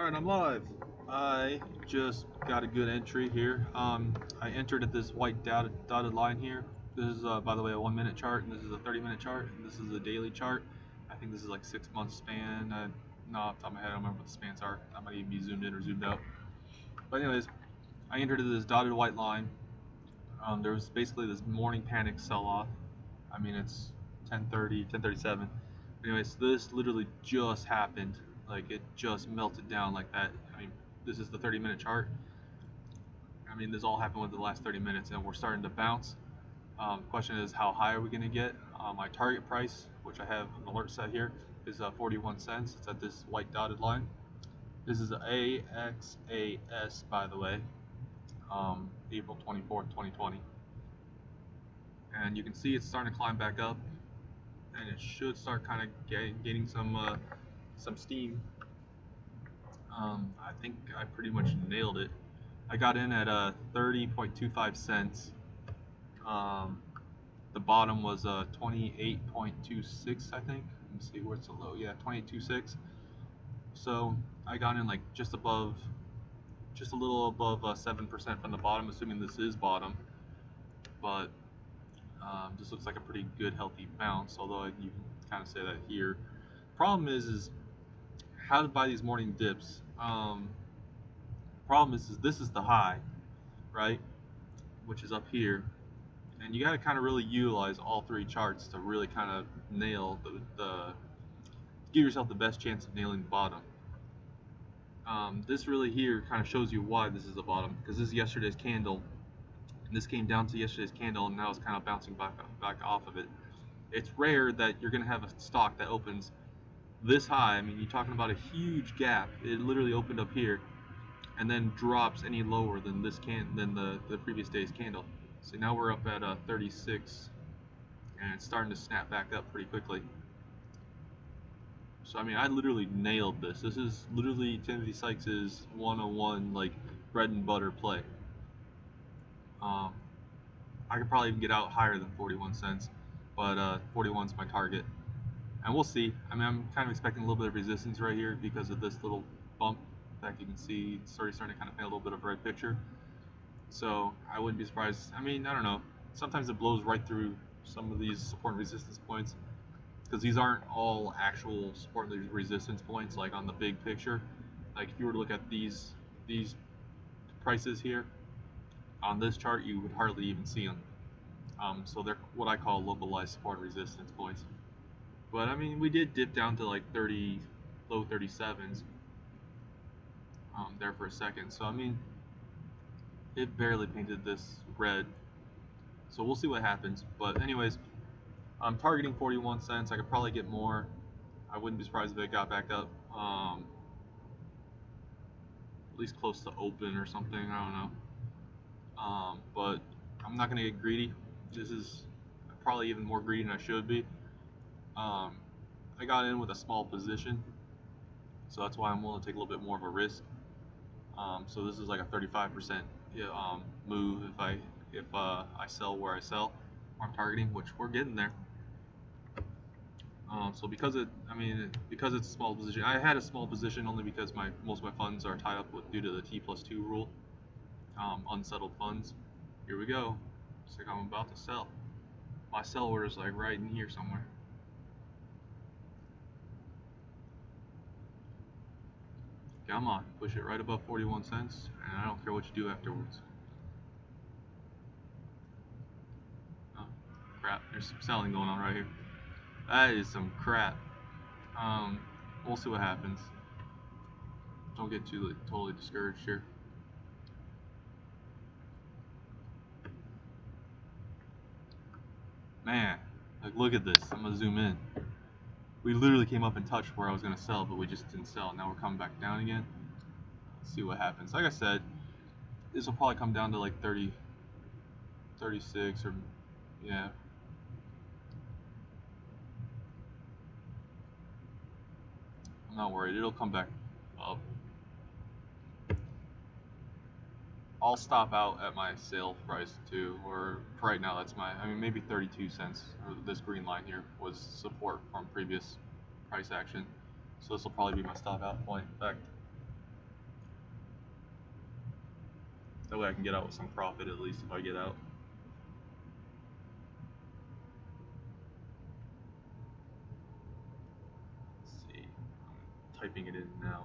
Alright, I'm live. I just got a good entry here. I entered at this white dotted line here. This is, by the way, a 1 minute chart, and this is a 30-minute chart, and this is a daily chart. I think this is like 6 month span. No, off the top of my head, I don't remember what the spans are. I might even be zoomed in or zoomed out. But anyways, I entered at this dotted white line. There was basically this morning panic sell-off. I mean, it's 10:30, 10:37. Anyways, this literally just happened. Like, it just melted down like that. I mean, this is the 30-minute chart. I mean, this all happened within the last 30 minutes, and we're starting to bounce. Question is, how high are we going to get? My target price, which I have an alert set here, is 41 cents. It's at this white dotted line. This is AXAS, by the way, April 24th, 2020. And you can see it's starting to climb back up, and it should start kind of gaining some steam. I think I pretty much nailed it. I got in at 30.25 cents. The bottom was 28.26, I think. Let me see where's the low. Yeah, 28.26. So I got in like just a little above 7% from the bottom, assuming this is bottom. But this looks like a pretty good, healthy bounce. Although you can kind of say that here. Problem is how to buy these morning dips. Problem is this is the high, right? Which is up here, and you got to kind of really utilize all three charts to really kind of nail give yourself the best chance of nailing the bottom. This really here kind of shows you why this is the bottom, because this is yesterday's candle, and this came down to yesterday's candle, and now it's kind of bouncing back off of it. It's rare that you're going to have a stock that opens this high. I mean, you're talking about a huge gap. It literally opened up here and then drops any lower than the previous day's candle. So now we're up at 36, and it's starting to snap back up pretty quickly. So I mean, I literally nailed this. This is literally Timothy Sykes' 101 like bread and butter play. I could probably even get out higher than 41 cents, but 41's my target, and we'll see. I mean, I'm kind of expecting a little bit of resistance right here because of this little bump. In fact, you can see it's already starting to kind of paint a little bit of a red picture. So I wouldn't be surprised. I mean, I don't know. Sometimes it blows right through some of these support and resistance points, because these aren't all actual support and resistance points like on the big picture. Like if you were to look at these prices here on this chart, you would hardly even see them. So they're what I call localized support and resistance points. But I mean, we did dip down to like low 37s there for a second. So I mean, it barely painted this red. So we'll see what happens. But anyways, I'm targeting 41 cents. I could probably get more. I wouldn't be surprised if it got back up, at least close to open or something. I don't know. But I'm not gonna get greedy. This is probably even more greedy than I should be. I got in with a small position, so that's why I'm willing to take a little bit more of a risk. So this is like a 35% move if I sell where I sell, where I'm targeting, which we're getting there. So because it's a small position, I had a small position only because most of my funds are tied up due to the T+2 rule, unsettled funds. Here we go. It's like I'm about to sell. My sell order is like right in here somewhere. Come on, push it right above 41 cents, and I don't care what you do afterwards. Oh, crap, there's some selling going on right here. That is some crap. We'll see what happens. Don't get too totally discouraged here. Man, like look at this. I'm gonna zoom in. We literally came up and touched where I was gonna sell, but we just didn't sell. Now we're coming back down again. Let's see what happens. Like I said, this will probably come down to like 30, 36, or yeah. I'm not worried. It'll come back up. I'll stop out at my sale price too, or for right now that's maybe 32 cents, or this green line here was support from previous price action. So this will probably be my stop out point. In fact, That way I can get out with some profit at least if I get out. Let's see. I'm typing it in now.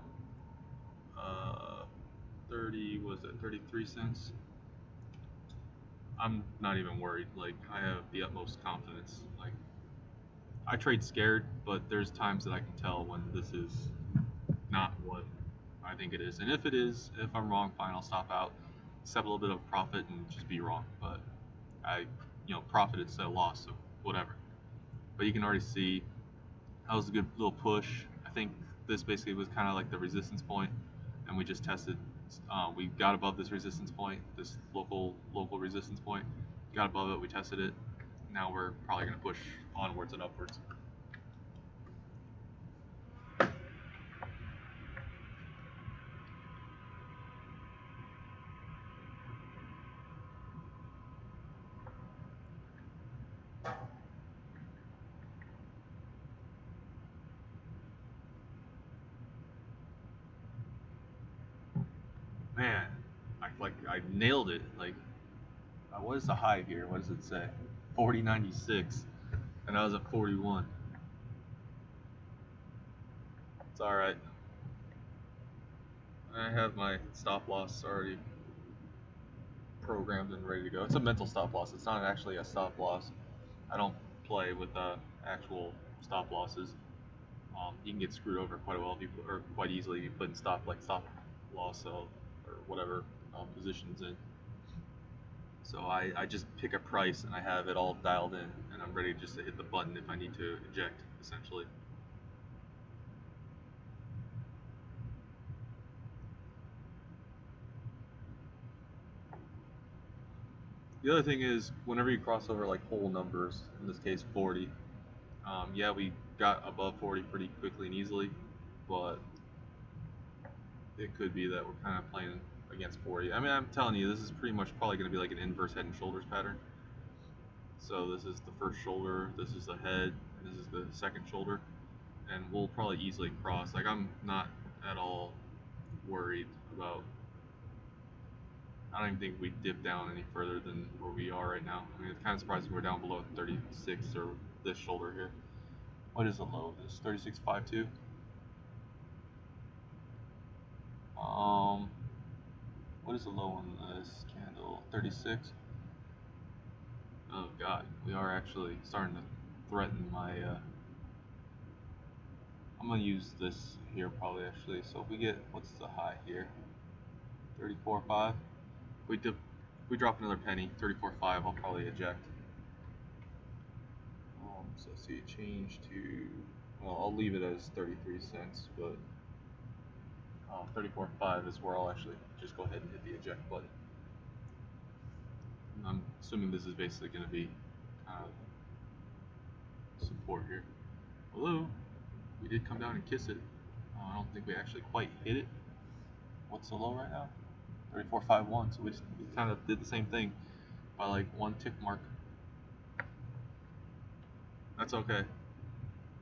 30 was at 33 cents. I'm not even worried. Like, I have the utmost confidence. Like, I trade scared, but there's times that I can tell when this is not what I think it is. And if it is, if I'm wrong, fine, I'll stop out, accept a little bit of profit, and just be wrong. But I, profited instead of loss, so whatever. But you can already see that was a good little push. I think this basically was kind of like the resistance point, and we just tested. We got above this resistance point, this local resistance point. Got above it, we tested it. Now we're probably going to push onwards and upwards. Man, I nailed it. Like, what is the high here? What does it say? 40.96, and I was at 41. It's all right. I have my stop loss already programmed and ready to go. It's a mental stop loss. It's not actually a stop loss. I don't play with actual stop losses. You can get screwed over quite well if you or quite easily if you put in stop loss or whatever positions in. So I just pick a price and I have it all dialed in and I'm ready just to hit the button if I need to eject essentially. The other thing is whenever you cross over like whole numbers, in this case 40, yeah, we got above 40 pretty quickly and easily, but it could be that we're kind of playing against 40. I mean, I'm telling you, this is pretty much probably going to be like an inverse head and shoulders pattern. So this is the first shoulder, this is the head, and this is the second shoulder, and we'll probably easily cross. Like, I'm not at all worried about. I don't even think we dip down any further than where we are right now. I mean, it's kind of surprising we're down below 36 or this shoulder here. What is the low of this? 36.52. Um, what is the low on this candle? 36. Oh God, we are actually starting to threaten my. I'm gonna use this here probably actually. So if we get what's the high here? 34.5. We dip, we drop another penny. 34.5. I'll probably eject. So see it change to. Well, I'll leave it as 33 cents, but 34.5 is where I'll actually just go ahead and hit the eject button. And I'm assuming this is basically going to be support here. Hello, we did come down and kiss it. I don't think we actually quite hit it. What's the low right now? 34.51. So we kind of did the same thing by like one tick mark. That's okay.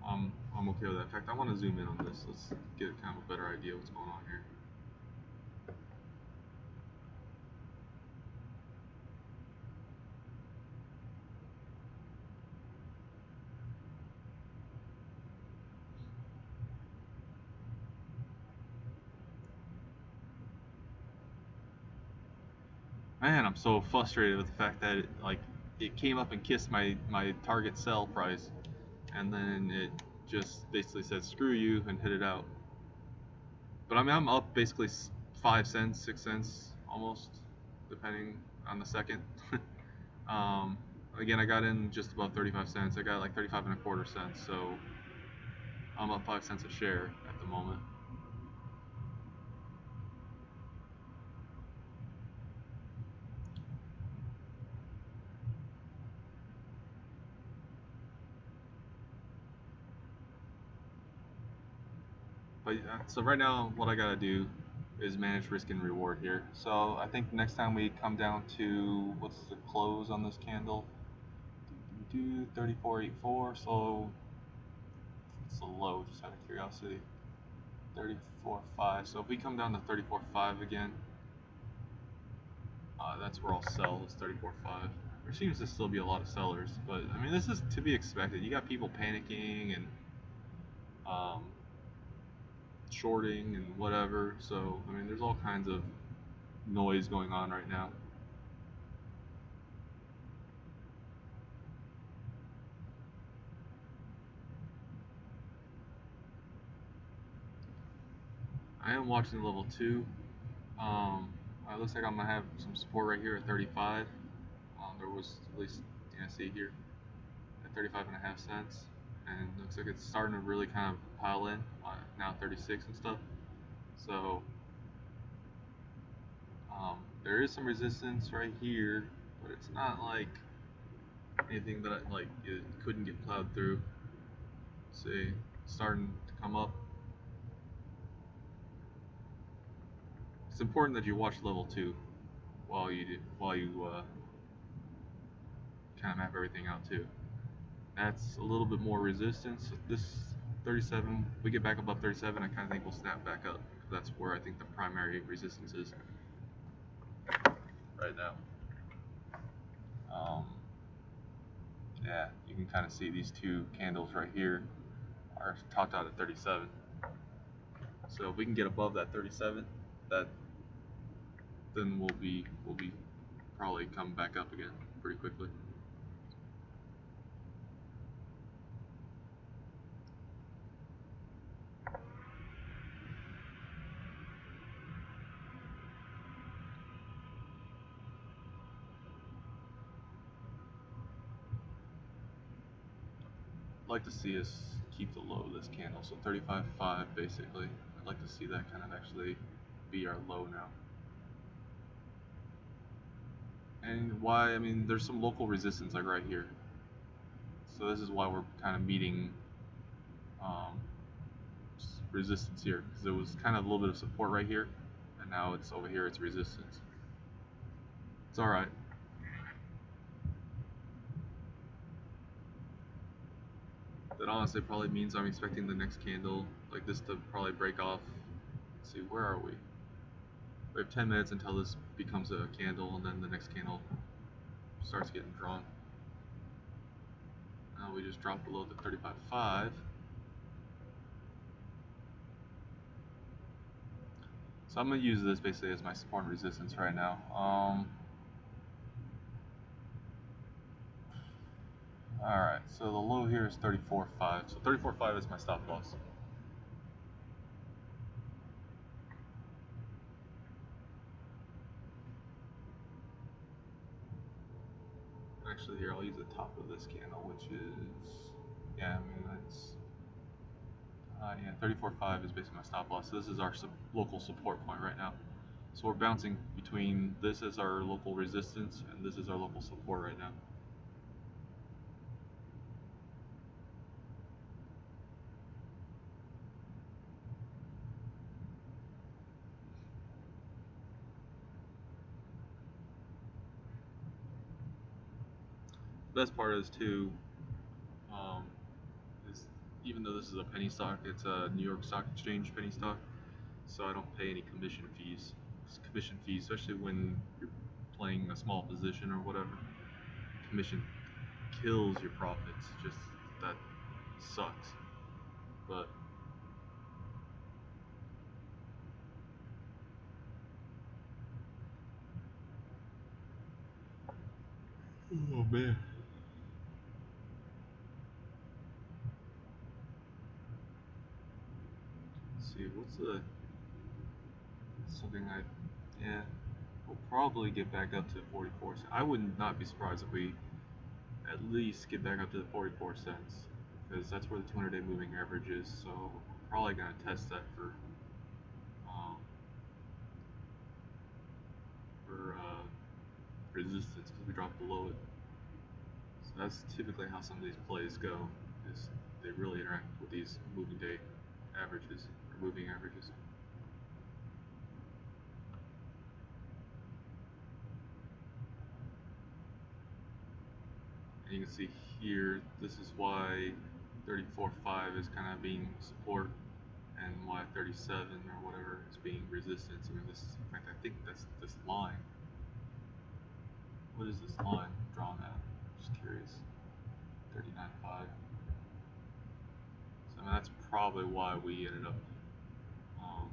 I'm okay with that. In fact, I want to zoom in on this. Let's get kind of a better idea of what's going on here. Man, I'm so frustrated with the fact that it came up and kissed my target sell price, and then it just basically said screw you and hit it out. But I mean, I'm up basically 5 cents, 6 cents almost, depending on the second. um, Again, I got in just about 35 cents. I got like 35 and a quarter cents, so I'm up 5 cents a share at the moment. But so right now, what I gotta do is manage risk and reward here. So I think next time we come down to what's the close on this candle? 34.84. So it's a low, just out of curiosity. 34.5. So if we come down to 34.5 again, That's where I'll sell is 34.5. There seems to still be a lot of sellers, but I mean this is to be expected. You got people panicking and um, shorting and whatever. So I mean there's all kinds of noise going on right now. I am watching level 2. It looks like I'm gonna have some support right here at 35. There was at least you can see here at 35 and a half cents, and it looks like it's starting to really kind of pile in now 36 and stuff. So there is some resistance right here, but it's not like anything that like it couldn't get plowed through. See, it's starting to come up. It's important that you watch level 2 while you kind of map everything out too. That's a little bit more resistance. This 37, we get back above 37, I kind of think we'll snap back up. That's where I think the primary resistance is right now. Um, yeah, you can kind of see these two candles right here are topped out at 37. So if we can get above that 37, that then we'll be probably coming back up again pretty quickly. I'd like to see us keep the low of this candle, so 35.5 basically. I'd like to see that kind of actually be our low now. And why? I mean, there's some local resistance like right here. So this is why we're kind of meeting um, resistance here, because there was kind of a little bit of support right here, and now it's over here, it's resistance. It's all right. That honestly probably means I'm expecting the next candle like this to probably break off. Let's see, where are we? We have 10 minutes until this becomes a candle, and then the next candle starts getting drawn. Now we just dropped below the 35.5. So I'm going to use this basically as my support and resistance right now. Alright, so the low here is 34.5. So 34.5 is my stop loss. Actually, here, I'll use the top of this candle, which is, yeah, I mean, that's, yeah, 34.5 is basically my stop loss. So this is our local support point right now. So we're bouncing between this as our local resistance, and this is our local support right now. The best part is too, um, is even though this is a penny stock, it's a New York Stock Exchange penny stock, so I don't pay any commission fees. Commission fees, especially when you're playing a small position or whatever, commission kills your profits. Just that sucks. But oh man. Let's see, what's the something I yeah, we'll probably get back up to 44 cents. I would not be surprised if we at least get back up to the 44 cents, because that's where the 200-day moving average is. So probably gonna test that um, for resistance because we dropped below it. So that's typically how some of these plays go. Is they really interact with these moving day averages or moving averages. And you can see here, this is why 34.5 is kind of being support, and why 37 or whatever is being resistance. I mean, this, in fact, I think that's this line. what is this line drawn at? Just curious. 39.5. So I mean, that's probably why we ended up. Um,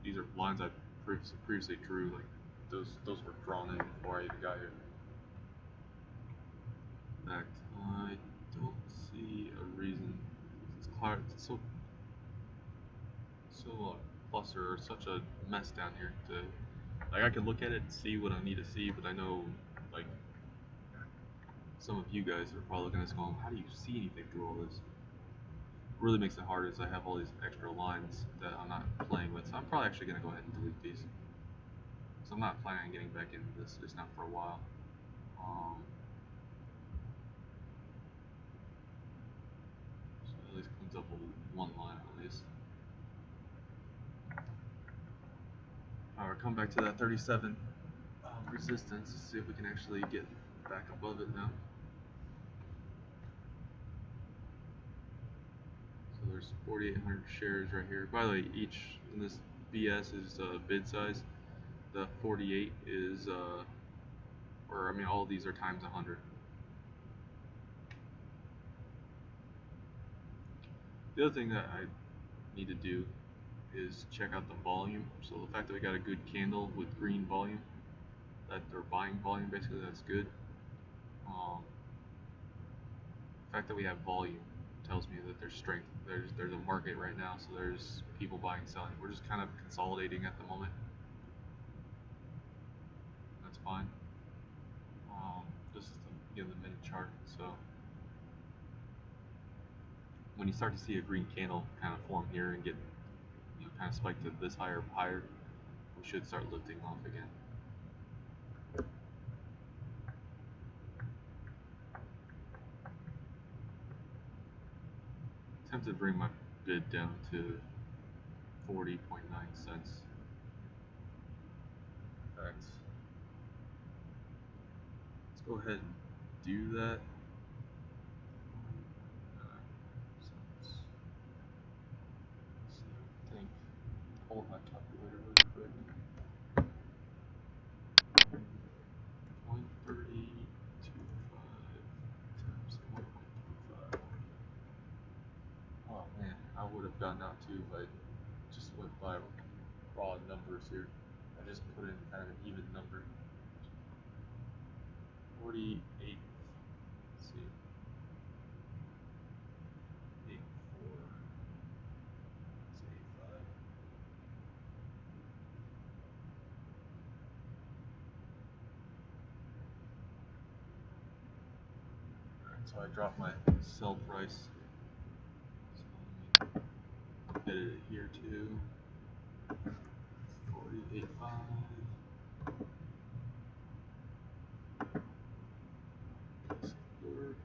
these are lines I previously drew. Like those were drawn in before I even got here. In fact, I don't see a reason. It's so cluster or such a mess down here to like I can look at it and see what I need to see, but I know like some of you guys are probably looking at this going, how do you see anything through all this? What really makes it hard is I have all these extra lines that I'm not playing with, so I'm probably actually going to go ahead and delete these. So I'm not planning on getting back into this, just not for a while. So at least cleans up one line at least. Alright, come back to that 37 resistance. Let's see if we can actually get back above it now. So there's 4,800 shares right here. By the way, each in this BS is bid size. The 48 is, or I mean, all of these are times 100. The other thing that I need to do is check out the volume. So the fact that we got a good candle with green volume, that they're buying volume basically, that's good. The fact that we have volume tells me that there's strength. There's a market right now, so there's people buying, selling. We're just kind of consolidating at the moment. That's fine. This is the minute chart. So when you start to see a green candle kind of form here and get kind of spike to this higher, we should start lifting off again. Tempted to bring my bid down to 40.9 cents. Alright. Let's go ahead and do that. I think, hold my calculator really quick. 130.25 times 1.25. Oh man, I would have gotten out too if I just went by raw numbers here. I just put in kind of an even number. 48. Let's see. 84. It's 85. Alright, so I dropped my sell price. So let me edit it here too. 48.5. Support.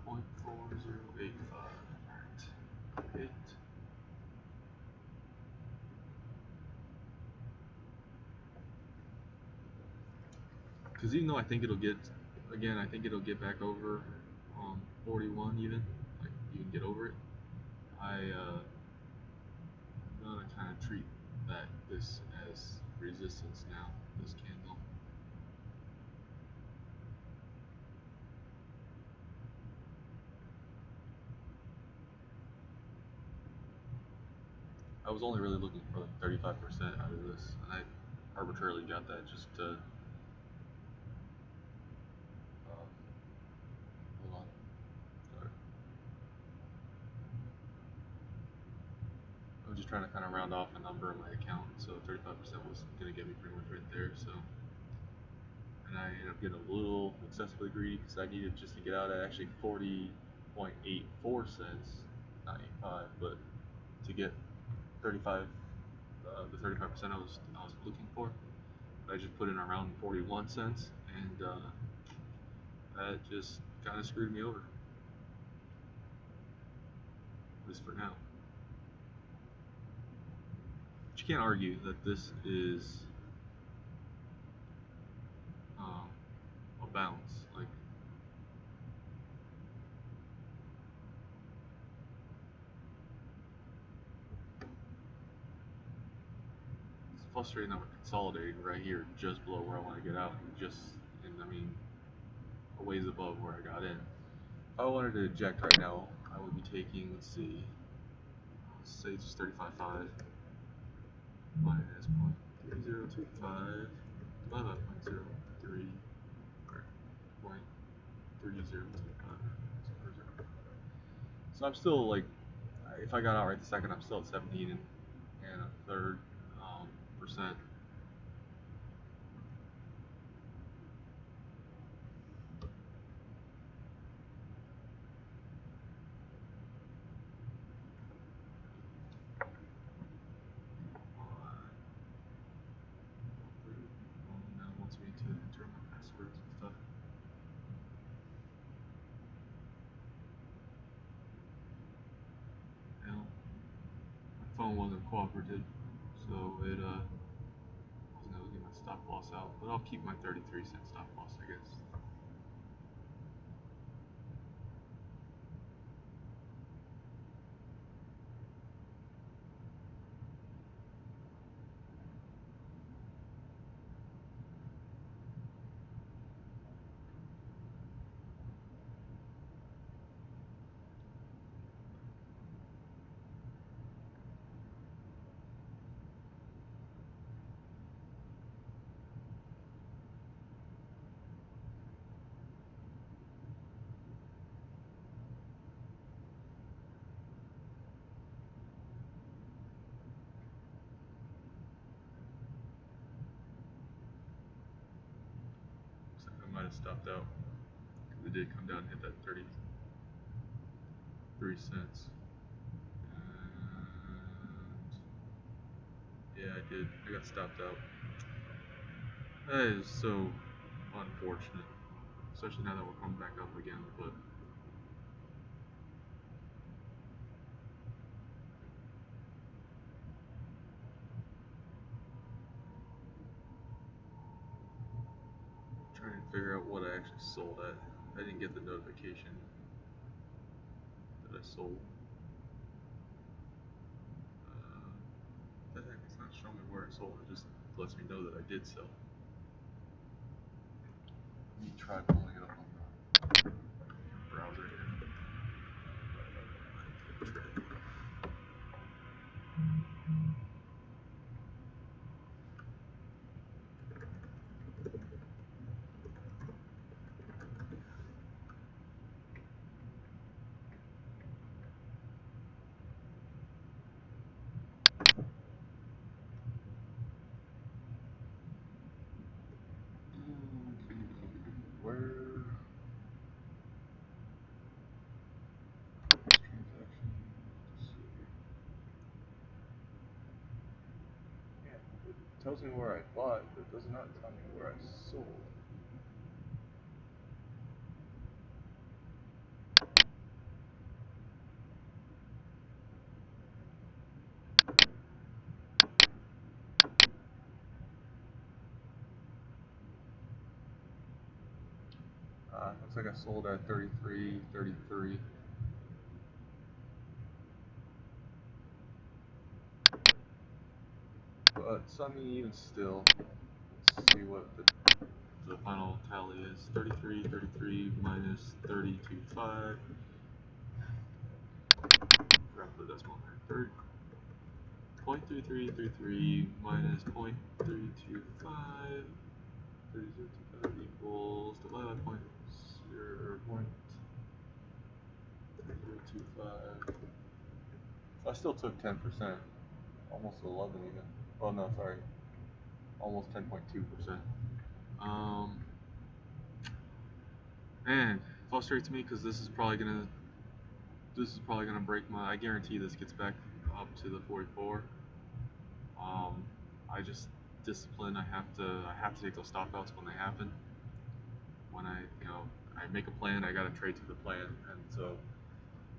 0.4085. Alright. 8. Because even though I think it'll get, again, I think it'll get back over 41 even, like you can get over it. I'm gonna kind of treat this as resistance now, this candle. I was only really looking for like 35% out of this, and I arbitrarily got that just to, hold on, sorry. I was just trying to kind of round off a number in my account, so 35% was going to get me pretty much right there, so. And I ended up getting a little excessively greedy because I needed just to get out at actually 40.84 cents, not 85, but to get 35, the 35% I was looking for. I just put in around 41 cents, and that just kind of screwed me over, at least for now. But you can't argue that this is a bounce. Like, frustrating that we're consolidating right here, just below where I want to get out, and I mean, a ways above where I got in. If I wanted to eject right now, I would be taking, let's see, let's say it's 35.5 minus 0.3025 divided by 0.03 or 0.3025. So I'm still like, if I got out right this second, I'm still at 17 and a third percent. Now it wants me to enter my passwords and stuff. Now, my phone wasn't cooperative, so it wasn't able to get my stop loss out, but I'll keep my 33-cent stop loss, I guess. Looks like I might have stopped out, because it did come down and hit that 33 cents. And yeah, I did. I got stopped out. That is so unfortunate, especially now that we're coming back up again. But trying to figure out what I actually sold at. I didn't get the notification that I sold. The heck, it's not showing me where I sold. It just lets me know that I did sell. Let me try pulling it up on the browser here. Where? Transaction. Let's see. Yeah, it tells me where I bought, but it does not tell me where I sold. Looks like I sold at 33.33. But I mean, even still, let's see what the final tally is. 33.33 minus 32.5. Forgot the decimal there. 0.3333 minus 0.325. 30.25 equals divided by 0.025. So I still took 10%, almost 11 even. Oh no, sorry, almost 10.2%. Man, frustrates me because this is probably gonna break my. I guarantee this gets back up to the 44. I just discipline. I have to take those stop outs when they happen. When I make a plan, I gotta trade to the plan, and so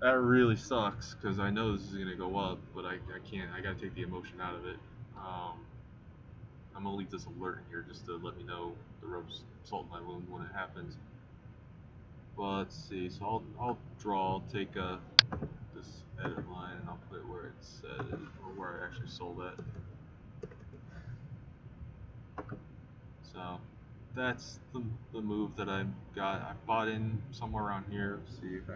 that really sucks because I know this is gonna go up, but I can't. I gotta take the emotion out of it. I'm gonna leave this alert in here just to let me know the rope's salt in my wound when it happens. But let's see. So I'll take this edit line and I'll put it where it said or where I actually sold at. So that's the move that I got. I bought in somewhere around here. Let's see if I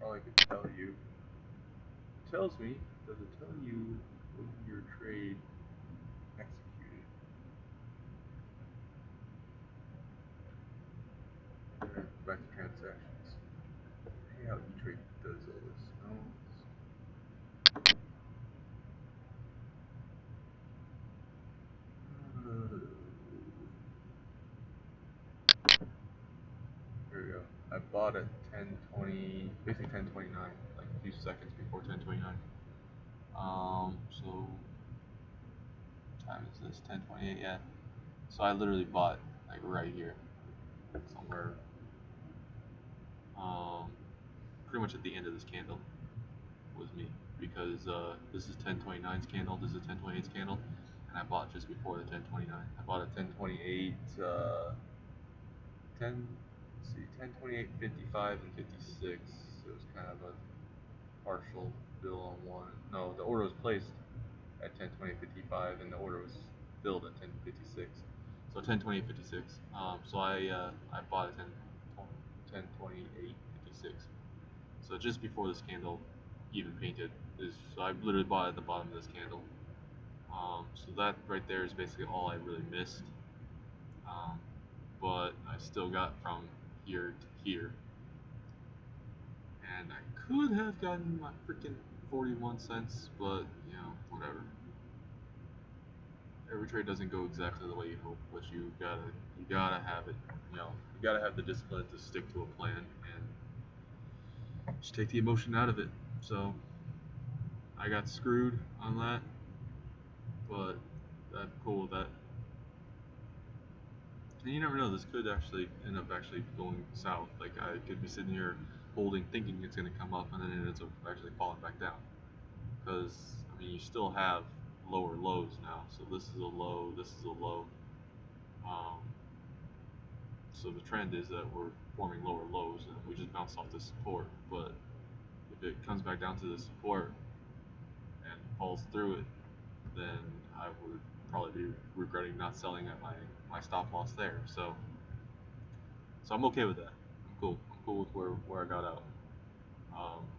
probably could tell you. It tells me, does it tell you when your trade executed? Back to transactions. Hey, how E-Trade does all this. No. Here we go. I bought at 10:20, basically 10:29, like a few seconds before 10:29. So time is this? 10:28, yeah. So I literally bought like right here, somewhere, um, pretty much at the end of this candle was me because this is 10:29's candle, this is 10:28's candle, and I bought just before the 10:29. I bought at 10:28, 10, let's see, 10:28, 55, and 56. It was kind of a partial fill on one. No, the order was placed at 10:20:55, and the order was filled at 10:56. So 10:20:56. So I bought at 10:28:56. So just before this candle even painted is so I literally bought at the bottom of this candle. So that right there is basically all I really missed. Um, but I still got from here to here, and I could have gotten my freaking 41 cents, but whatever. Every trade doesn't go exactly the way you hope, but you gotta have it. You gotta have the discipline to stick to a plan and just take the emotion out of it. So I got screwed on that, but I'm cool with that. And you never know, this could actually end up actually going south. Like I could be sitting here holding, thinking it's gonna come up, and then it ends up actually falling back down. Because I mean, you still have lower lows now. So this is a low, this is a low. Um, So the trend is that we're forming lower lows and we just bounce off the support. But if it comes back down to the support and falls through it, then I would probably be regretting not selling at my stop loss there. So I'm okay with that. I'm cool. I'm cool with where I got out.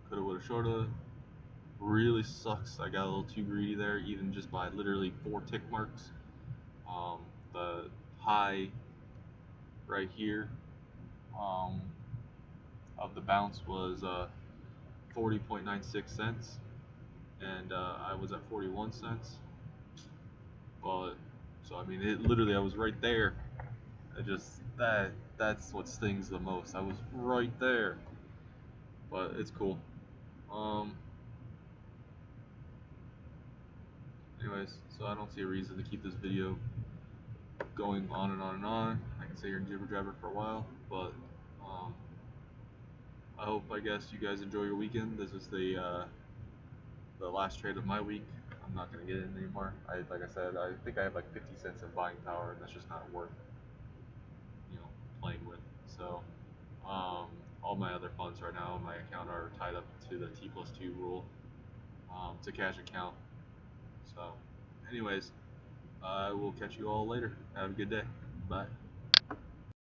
Coulda, woulda, shoulda. Really sucks. I got a little too greedy there, even just by literally 4 tick marks. Um, the high right here um, of the bounce was 40.96 cents, and I was at 41 cents. But so I mean, it literally I was right there. I just that's what stings the most. I was right there, but it's cool. Um. Anyways, so I don't see a reason to keep this video going on and on and on. I can sit here and jibber jabber for a while, but um, I hope I guess you guys enjoy your weekend. This is the last trade of my week. I'm not gonna get in anymore. Like I said, I think I have like 50 cents of buying power, and that's just not worth you know playing with. So all my other funds right now in my account are tied up to the T+2 rule. It's a cash account. So anyways, I will catch you all later. Have a good day. Bye.